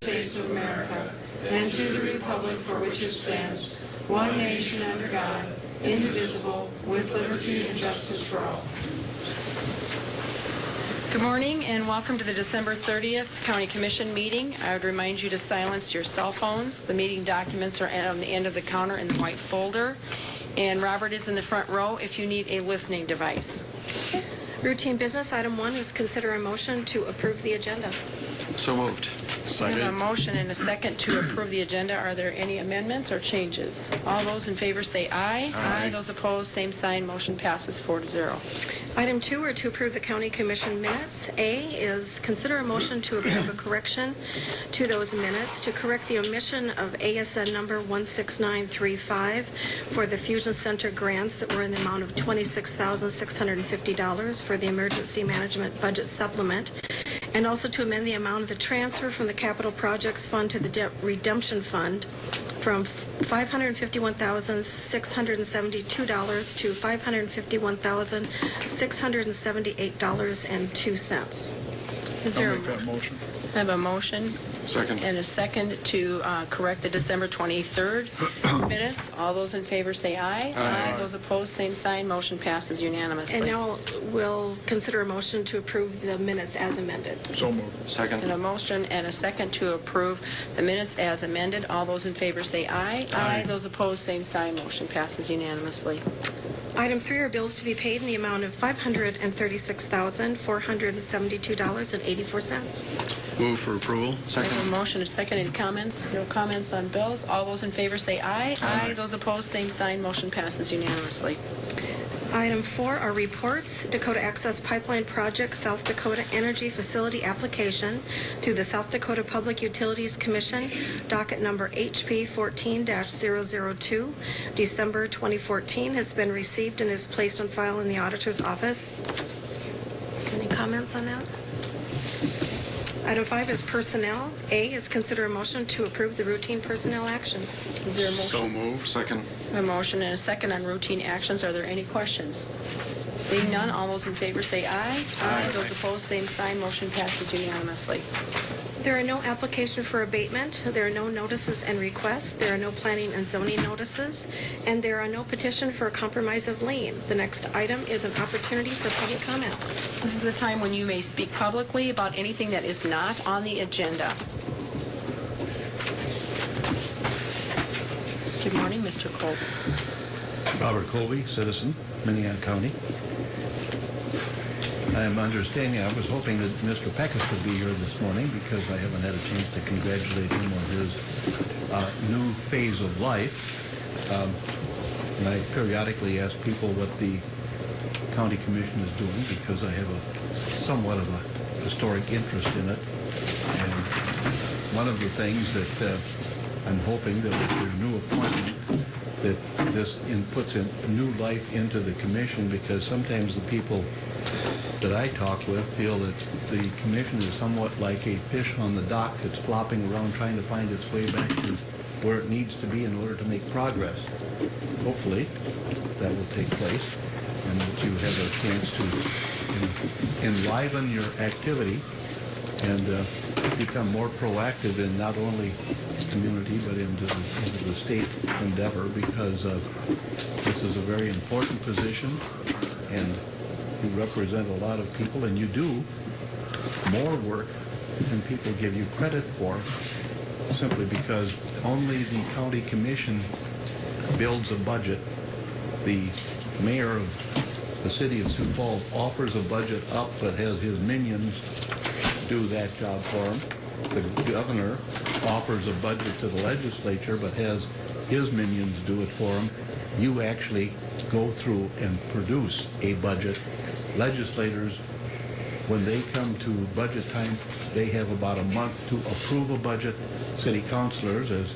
States of America, and to the republic for which it stands, one nation under God, indivisible, with liberty and justice for all. Good morning and welcome to the December 30th County Commission meeting. I would remind you to silence your cell phones. The meeting documents are on the end of the counter in the white folder. And Robert is in the front row if you need a listening device. Routine business, item 1 is consider a motion to approve the agenda. So moved. We have a motion and a second to approve the agenda. Are there any amendments or changes? All those in favor say aye. Aye. Those opposed, same sign. Motion passes 4-0. Item 2 are to approve the County Commission minutes. A is consider a motion to approve a correction to those minutes to correct the omission of ASN number 16935 for the Fusion Center grants that were in the amount of $26,650 for the Emergency Management Budget Supplement, and also to amend the amount of the transfer from the Capital Projects Fund to the Redemption Fund from $551,672 to $551,678.02. Is there I'll make that motion. I have a motion Second. and a second to correct the December 23rd minutes. All those in favor say aye. Aye. Those opposed, same sign. Motion passes unanimously. And now we'll consider a motion to approve the minutes as amended. So moved. Second. And a motion and a second to approve the minutes as amended. All those in favor say aye. Aye. Those opposed, same sign. Motion passes unanimously. Item 3 are bills to be paid in the amount of $536,472.84. Move for approval. I have a Second. motion and a second. Any comments? No comments on bills. All those in favor say aye. Aye. Those opposed, same sign. Motion passes unanimously. Item 4 are reports. Dakota Access Pipeline Project South Dakota Energy Facility Application to the South Dakota Public Utilities Commission, docket number HP 14-002, December 2014, has been received and is placed on file in the auditor's office. Any comments on that? Item 5 is personnel. A is consider a motion to approve the routine personnel actions. Is there a motion? So moved. Second. A motion and a second on routine actions. Are there any questions? Seeing none, all those in favor say aye. Aye. Those opposed, same sign. Motion passes unanimously. There are no application for abatement. There are no notices and requests. There are no planning and zoning notices. And there are no petition for a compromise of lien. The next item is an opportunity for public comment. This is the time when you may speak publicly about anything that is not on the agenda. Good morning, Mr. Cole. Robert Colby, citizen, Minnehaha County. I'm understanding, I was hoping that Mr. Peckus could be here this morning because I haven't had a chance to congratulate him on his new phase of life. And I periodically ask people what the County Commission is doing because I have somewhat of a historic interest in it. And one of the things that I'm hoping that with your new appointment that this puts a new life into the commission, because sometimes the people that I talk with feel that the commission is somewhat like a fish on the dock that's flopping around trying to find its way back to where it needs to be in order to make progress. Hopefully that will take place and that you have a chance to enliven your activity and become more proactive in not only community but into the state endeavor, because this is a very important position and you represent a lot of people, and you do more work than people give you credit for, simply because only the county commission builds a budget. The mayor of the City of Sioux Falls offers a budget up but has his minions do that job for him. The governor offers a budget to the legislature but has his minions do it for him. You actually go through and produce a budget. Legislators, when they come to budget time, they have about a month to approve a budget. City councilors, as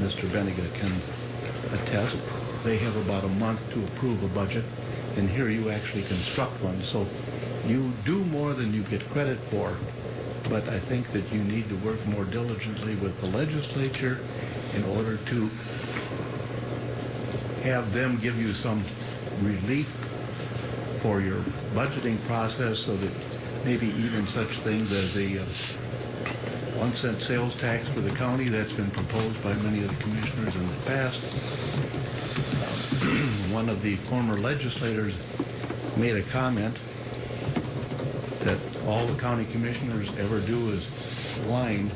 Mr. Benniga can attest, they have about a month to approve a budget, and here you actually construct one. So you do more than you get credit for, but I think that you need to work more diligently with the legislature in order to have them give you some relief for your budgeting process, so that maybe even such things as a 1-cent sales tax for the county. That's been proposed by many of the commissioners in the past. One of the former legislators made a comment that all the county commissioners ever do is whine,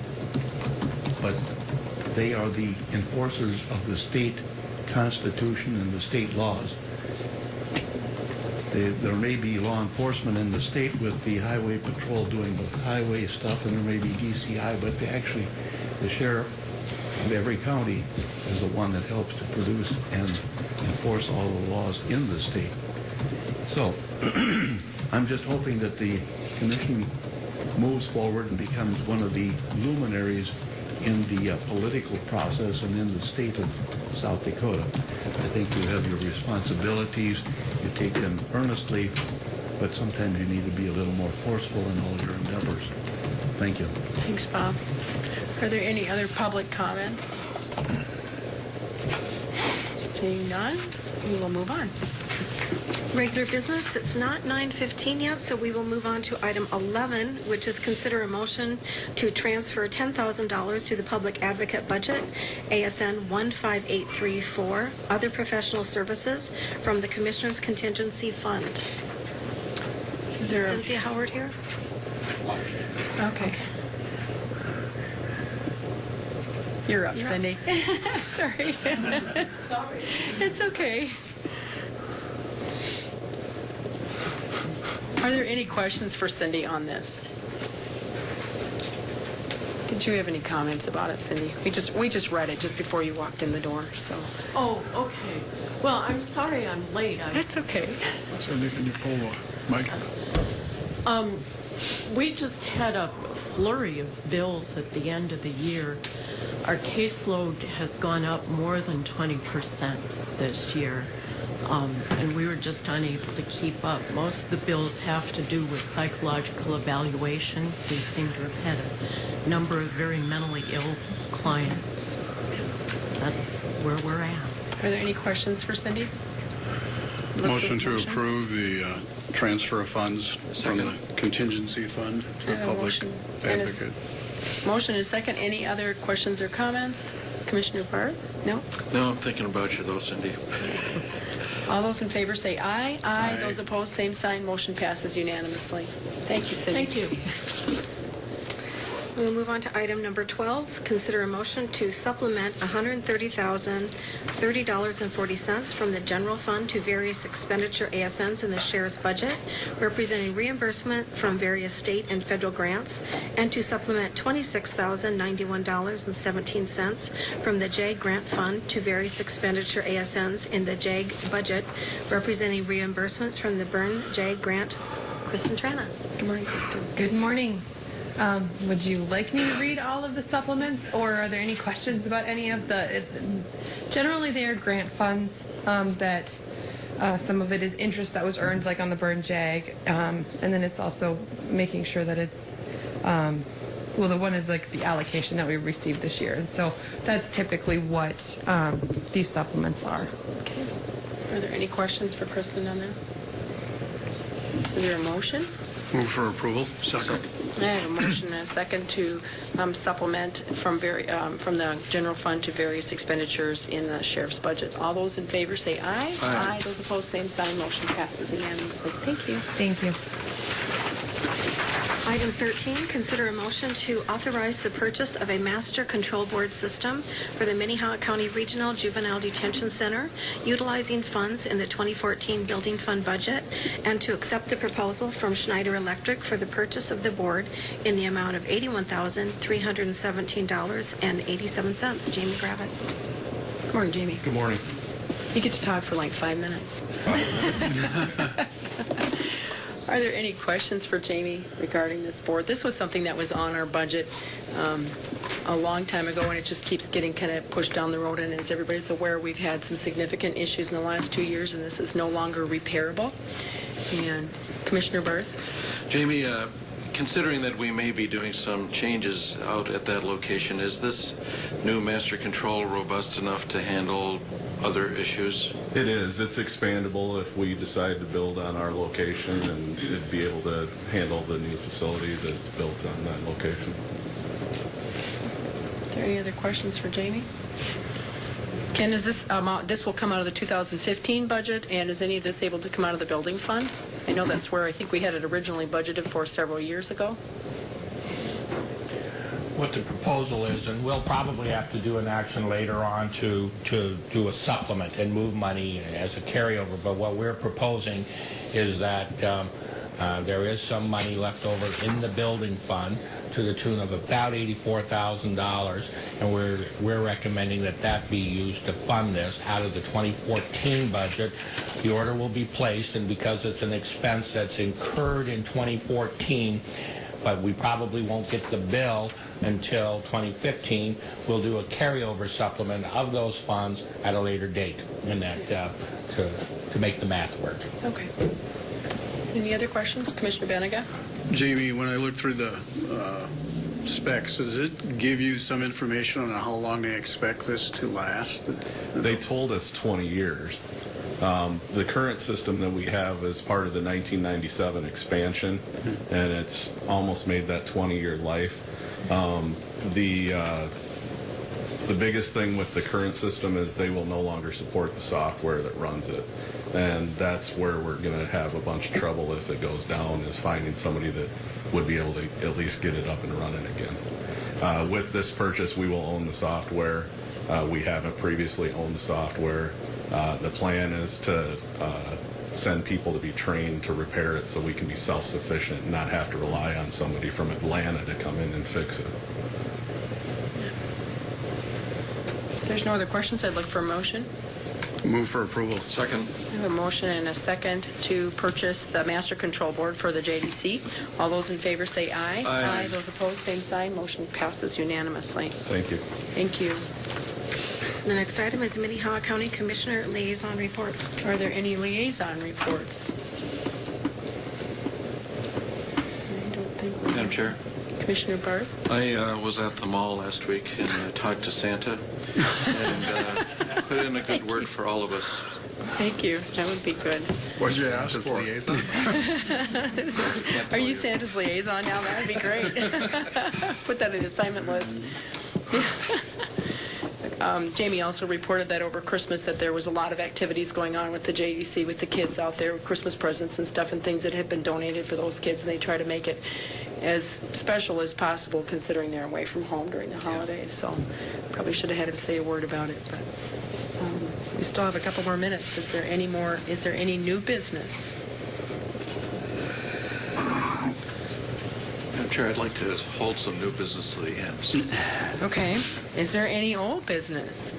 but they are the enforcers of the state constitution and the state laws. There may be law enforcement in the state with the highway patrol doing the highway stuff, and there may be DCI, but the sheriff of every county is the one that helps to produce and enforce all the laws in the state. So I'm just hoping that the commission moves forward and becomes one of the luminaries in the political process and in the state of South Dakota. I think you have your responsibilities, you take them earnestly, but sometimes you need to be a little more forceful in all your endeavors. Thank you. Thanks, Bob. Are there any other public comments? Seeing none, we will move on. Regular business, it's not 9:15 yet, so we will move on to item 11, which is consider a motion to transfer $10,000 to the public advocate budget, ASN 15834, other professional services from the Commissioner's Contingency Fund. Is there Cynthia Howard here? Okay. You're up, Cindy. Sorry. Sorry. It's okay. Are there any questions for Cindy on this? Did you have any comments about it, Cindy? We just read it just before you walked in the door, so. Oh, okay. Well, I'm sorry I'm late. That's okay. Cindy, can you pull the mic? We just had a flurry of bills at the end of the year. Our caseload has gone up more than 20% this year. And we were just unable to keep up. Most of the bills have to do with psychological evaluations. We seem to have had a number of very mentally ill clients. That's where we're at. Are there any questions for Cindy? Motion to approve the transfer of funds from the contingency fund to the public advocate. Motion is second. Any other questions or comments? Commissioner Barth? No? No, I'm thinking about you though, Cindy. All those in favor say aye. Aye. Those opposed, same sign. Motion passes unanimously. Thank you, Cindy. Thank you. We'll move on to item number 12, consider a motion to supplement $130,030.40 from the general fund to various expenditure ASNs in the sheriff's budget, representing reimbursement from various state and federal grants, and to supplement $26,091.17 from the JAG grant fund to various expenditure ASNs in the JAG budget, representing reimbursements from the Byrne JAG grant. Kristen Trana. Good morning, Kristen. Good morning. Would you like me to read all of the supplements, or are there any questions about any of the? Generally, they are grant funds that some of it is interest that was earned, like on the Byrne JAG, and then it's also making sure that it's. Well, the one is like the allocation that we received this year, and so that's typically what these supplements are. Okay. Are there any questions for Kristen on this? Is there a motion? Move for approval. Second. I have a motion and a second to supplement from the general fund to various expenditures in the sheriff's budget. All those in favor say aye. Aye. Those opposed, same sign. Motion passes unanimously. Thank you. Thank you. Item 13, consider a motion to authorize the purchase of a master control board system for the Minnehaha County Regional Juvenile Detention Center, utilizing funds in the 2014 Building Fund budget, and to accept the proposal from Schneider Electric for the purchase of the board in the amount of $81,317.87. Jamie Gravitt. Good morning, Jamie. Good morning. You get to talk for like 5 minutes. Are there any questions for Jamie regarding this board? This was something that was on our budget a long time ago, and it just keeps getting kind of pushed down the road. And as everybody's aware, we've had some significant issues in the last 2 years, and this is no longer repairable. And Commissioner Barth? Jamie, considering that we may be doing some changes out at that location, is this new master control robust enough to handle other issues? It is. It's expandable if we decide to build on our location, and it'd be able to handle the new facility that's built on that location. there any other questions for Jamie? Ken, is this amount, this will come out of the 2015 budget, and is any of this able to come out of the building fund? I know that's where I think we had it originally budgeted for several years ago. What the proposal is, and we'll probably have to do an action later on to do a supplement and move money as a carryover, but what we're proposing is that there is some money left over in the building fund to the tune of about $84,000, and we're recommending that that be used to fund this out of the 2014 budget. The order will be placed, and because it's an expense that's incurred in 2014, but we probably won't get the bill until 2015, we'll do a carryover supplement of those funds at a later date, and that to make the math work. Okay. Any other questions? Commissioner Benega? Jamie, when I look through the specs, does it give you some information on how long they expect this to last? They told us 20 years. The current system that we have is part of the 1997 expansion, and it's almost made that 20-year life. The biggest thing with the current system is they will no longer support the software that runs it. And that's where we're going to have a bunch of trouble if it goes down, is finding somebody that would be able to at least get it up and running again. With this purchase, we will own the software. We haven't previously owned the software. The plan is to send people to be trained to repair it so we can be self-sufficient and not have to rely on somebody from Atlanta to come in and fix it. If there's no other questions, I'd look for a motion. Move for approval. Second. We have a motion and a second to purchase the master control board for the JDC. All those in favor say aye. Aye. Those opposed, same sign. Motion passes unanimously. Thank you. Thank you. The next item is Minnehaha County Commissioner Liaison Reports. Are there any liaison reports? I don't think we Madam Chair, Commissioner Barth? I was at the mall last week and talked to Santa and put in a good word for all of us. Thank you. That would be good. What'd you ask for? Are you Santa's liaison now? That would be great. Put that in the assignment list. Jamie also reported that over Christmas that there was a lot of activities going on with the JDC, with the kids out there, with Christmas presents and stuff and things that had been donated for those kids, and they try to make it as special as possible considering they're away from home during the holidays. So probably should have had him say a word about it, but we still have a couple more minutes. Is there any new business? Madam Chair, I'd like to hold some new business to the end. Okay. Is there any old business?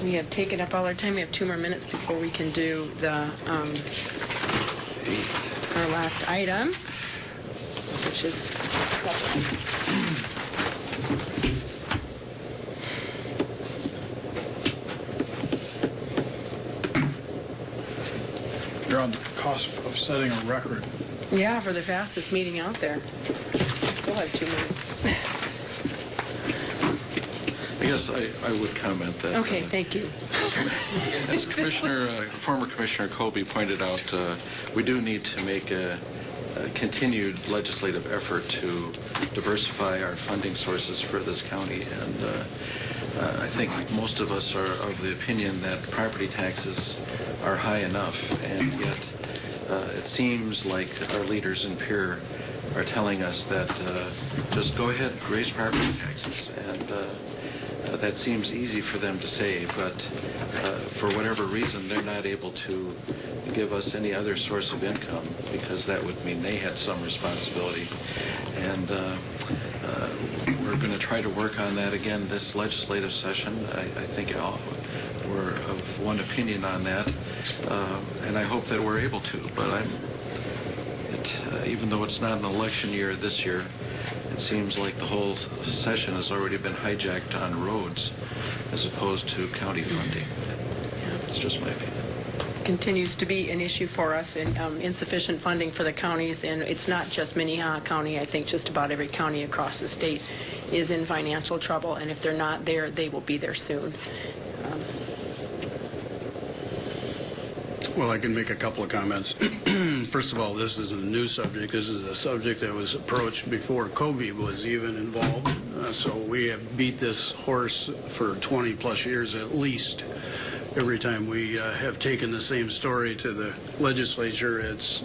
We have taken up all our time. We have 2 more minutes before we can do the our last item, which is You're on the cusp of setting a record. yeah, for the fastest meeting out there. Still have 2 minutes. I guess I would comment that. Okay, thank you. As former Commissioner Colby pointed out, we do need to make a continued legislative effort to diversify our funding sources for this county, and I think most of us are of the opinion that property taxes are high enough, and yet it seems like our leaders in Pierre are telling us that just go ahead, raise property taxes, and that seems easy for them to say, but for whatever reason, they're not able to give us any other source of income, because that would mean they had some responsibility. And we're going to try to work on that again this legislative session. I think we're of one opinion on that, and I hope that we're able to. But even though it's not an election year this year, it seems like the whole session has already been hijacked on roads as opposed to county funding. It's just my opinion. Continues to be an issue for us, and insufficient funding for the counties, and it's not just Minnehaha County. I think just about every county across the state is in financial trouble, and if they're not there, they will be there soon. Well, I can make a couple of comments. First of all, this isn't a new subject. This is a subject that was approached before Kobe was even involved. So we have beat this horse for 20-plus years at least. Every time we have taken the same story to the legislature, it's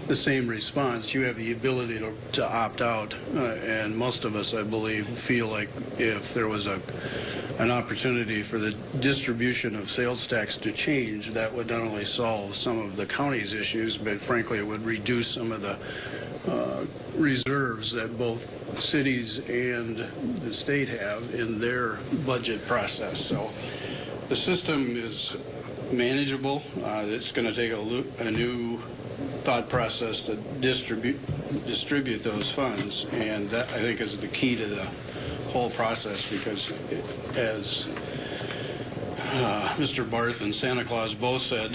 the same response. You have the ability to opt out, and most of us, I believe, feel like if there was an opportunity for the distribution of sales tax to change, that would not only solve some of the county's issues, but frankly, it would reduce some of the reserves that both cities and the state have in their budget process. So the system is manageable. It's going to take a new thought process to distribute those funds, and that, I think, is the key to the whole process, because as Mr. Barth and Santa Claus both said,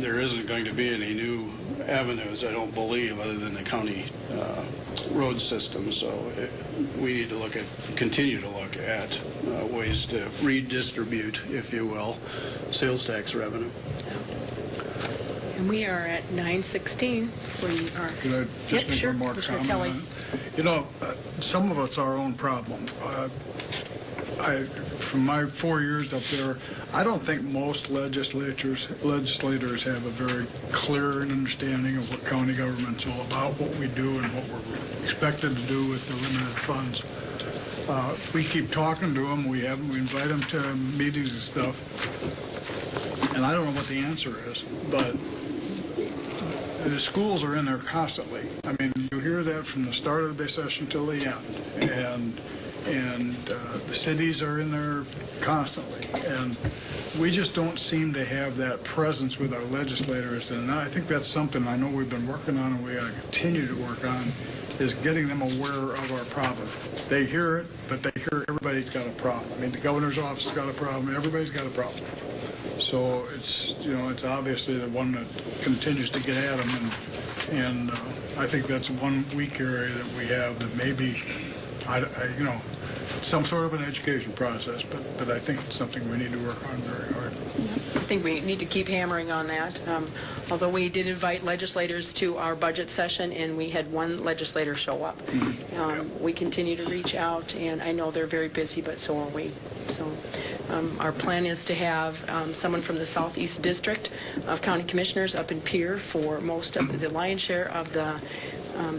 there isn't going to be any new avenues, I don't believe, other than the county road system. So we need to continue to look at ways to redistribute, if you will, sales tax revenue. And we are at 9:16. We are. Could I just make one more Mr. comment? Kelly. You know, some of it's our own problem. From my 4 years up there, I don't think most legislators have a very clear understanding of what county government's all about, what we do, and what we're expected to do with the limited funds. We keep talking to them. We invite them to meetings and stuff, and I don't know what the answer is, but the schools are in there constantly. I mean, you hear that from the start of the session till the end, and the cities are in there constantly, and we just don't seem to have that presence with our legislators, and I think that's something I know we've been working on and we gotta continue to work on, is getting them aware of our problem. They hear it, but they hear everybody's got a problem. I mean, the governor's office has got a problem, everybody's got a problem. So it's, it's obviously the one that continues to get at them, and I think that's one weak area that we have that maybe, some sort of an education process, but I think it's something we need to work on very hard. I think we need to keep hammering on that. Although we did invite legislators to our budget session, and we had one legislator show up. We continue to reach out, and I know they're very busy, but so are we. So our plan is to have someone from the Southeast District of County Commissioners up in Pierre for most of the lion's share of the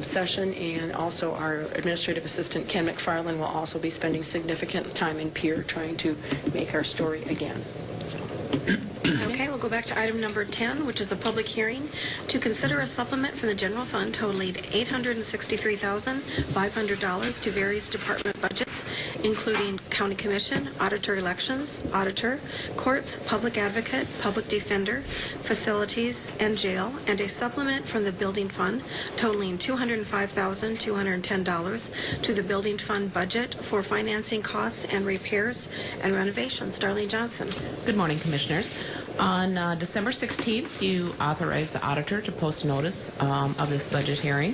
session, and also our administrative assistant Ken McFarland will also be spending significant time in Pierre trying to make our story again. So. Okay, we'll go back to item number 10, which is a public hearing to consider a supplement from the general fund totaling $863,500 to various department budgets, including county commission, auditor elections, auditor, courts, public advocate, public defender, facilities, and jail, and a supplement from the building fund totaling $205,210 to the building fund budget for financing costs and repairs and renovations. Darlene Johnson. Good morning, Commissioners. On December 16th, you authorized the auditor to post notice of this budget hearing.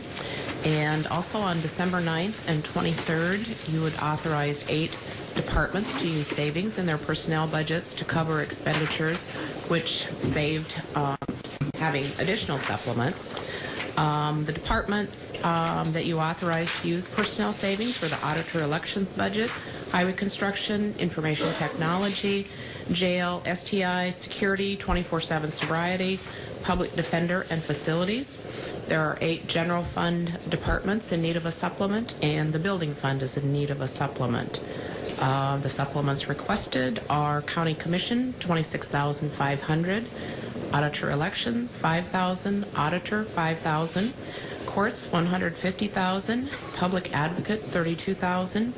And also on December 9th and 23rd, you had authorized 8 departments to use savings in their personnel budgets to cover expenditures, which saved having additional supplements. The departments that you authorized to use personnel savings for the auditor elections budget, highway construction, information technology, jail, STI, security, 24/7 sobriety, public defender, and facilities. There are 8 general fund departments in need of a supplement, and the building fund is in need of a supplement. The supplements requested are County Commission, $26,500, Auditor Elections, $5,000, Auditor, $5,000, Courts, $150,000, Public Advocate, $32,000,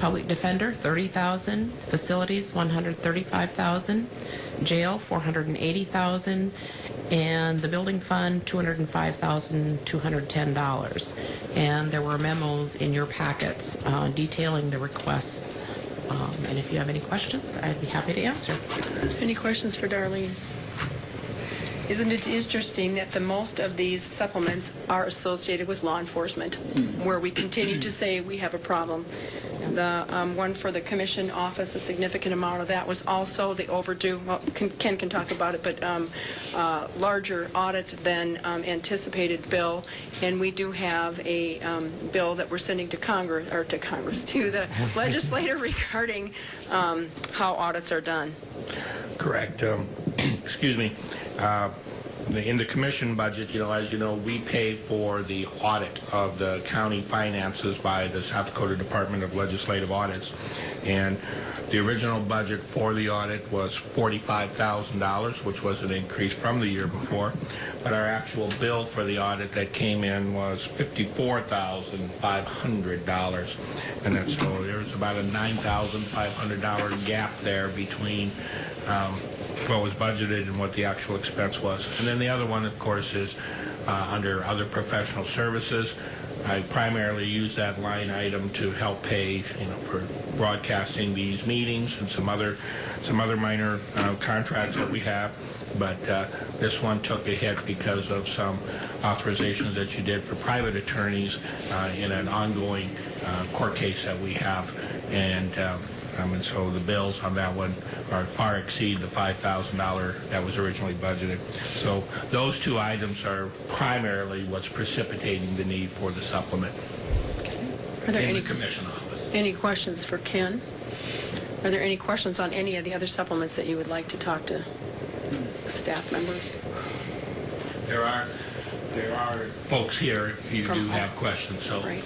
Public Defender, $30,000, Facilities, $135,000, Jail, $480,000, and the Building Fund, $205,210. And there were memos in your packets detailing the requests. And if you have any questions, I'd be happy to answer. Any questions for Darlene? Isn't it interesting that the most of these supplements are associated with law enforcement, where we continue to say we have a problem? The one for the commission office, a significant amount of that was also the overdue, well, Ken can talk about it, but larger audit than anticipated bill. And we do have a bill that we're sending to Congress, to the legislator regarding how audits are done. Correct. Excuse me. In the commission budget, as you know, we pay for the audit of the county finances by the South Dakota Department of Legislative Audits. And the original budget for the audit was $45,000, which was an increase from the year before. But our actual bill for the audit that came in was $54,500. And that's, so there's about a $9,500 gap there between what was budgeted and what the actual expense was. And then the other one, of course, is under other professional services. I primarily use that line item to help pay, for broadcasting these meetings and some other minor contracts that we have. But this one took a hit because of some authorizations that you did for private attorneys in an ongoing court case that we have. And so the bills on that one far exceed the $5,000 that was originally budgeted. So those two items are primarily what's precipitating the need for the supplement Are there in any the commission office. Any questions for Ken? Are there any questions on any of the other supplements that you would like to talk to staff members? There are folks here if you do have questions. So. Right.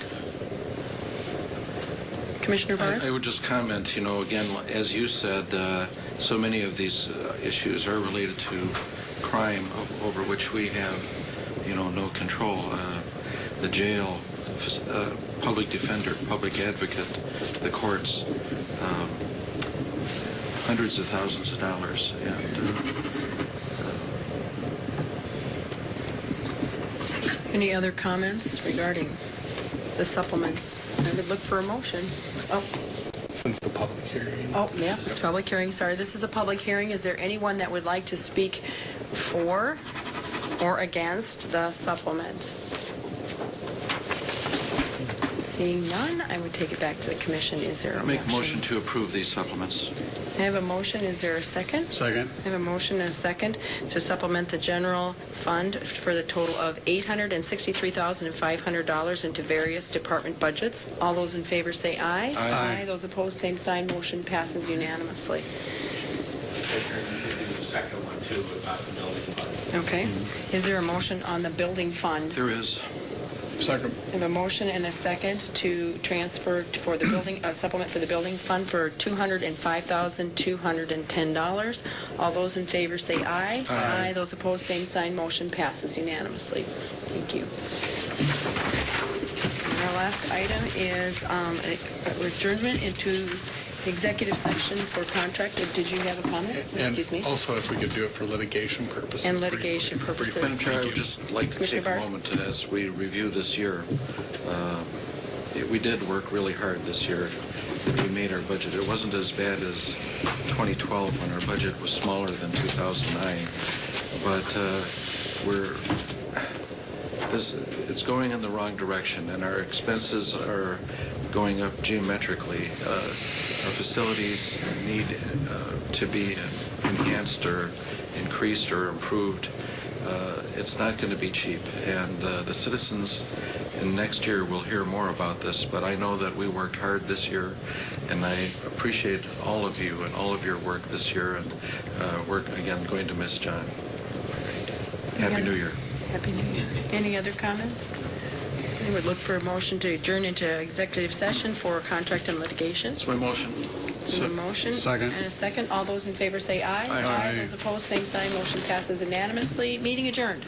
Commissioner Barth? I would just comment, again, as you said, so many of these issues are related to crime over which we have, no control. The jail, public defender, public advocate, the courts, hundreds of thousands of dollars. And Any other comments regarding the supplements? I would look for a motion. Oh. Since the public hearing. Oh, yeah, it's public hearing. Sorry, this is a public hearing. Is there anyone that would like to speak for or against the supplement? Seeing none, I would take it back to the commission. Is there a motion? Make a motion to approve these supplements. I have a motion. Is there a second? Second. I have a motion and a second to supplement the general fund for the total of $863,500 into various department budgets. All those in favor say aye. Aye. Those opposed, same sign. Motion passes unanimously. The second one, too, about the building fund. Okay. Is there a motion on the building fund? There is. Second. I have a motion and a second to transfer for the building, supplement for the building fund for $205,210. All those in favor say aye. Aye. Those opposed, same sign. Motion passes unanimously. Thank you. And our last item is adjournment into executive session for contract. Did you have a comment? Excuse me. And also if we could do it for litigation purposes. And litigation briefly. purposes. Madam Chair, I would just like to Commissioner take a Barth? moment as we review this year. We did work really hard this year. We made our budget. It wasn't as bad as 2012 when our budget was smaller than 2009. But it's going in the wrong direction, and our expenses are going up geometrically. Our facilities need to be enhanced or increased or improved. It's not going to be cheap, and the citizens in next year will hear more about this, but I know that we worked hard this year, and I appreciate all of you and all of your work this year, and we're, again, going to miss John. Happy New Year. Happy New Year. Any other comments? I would look for a motion to adjourn into executive session for contract and litigation. That's my motion. A motion Second. and a second. All those in favor say aye. Aye. Those opposed, same sign. Motion passes unanimously. Meeting adjourned.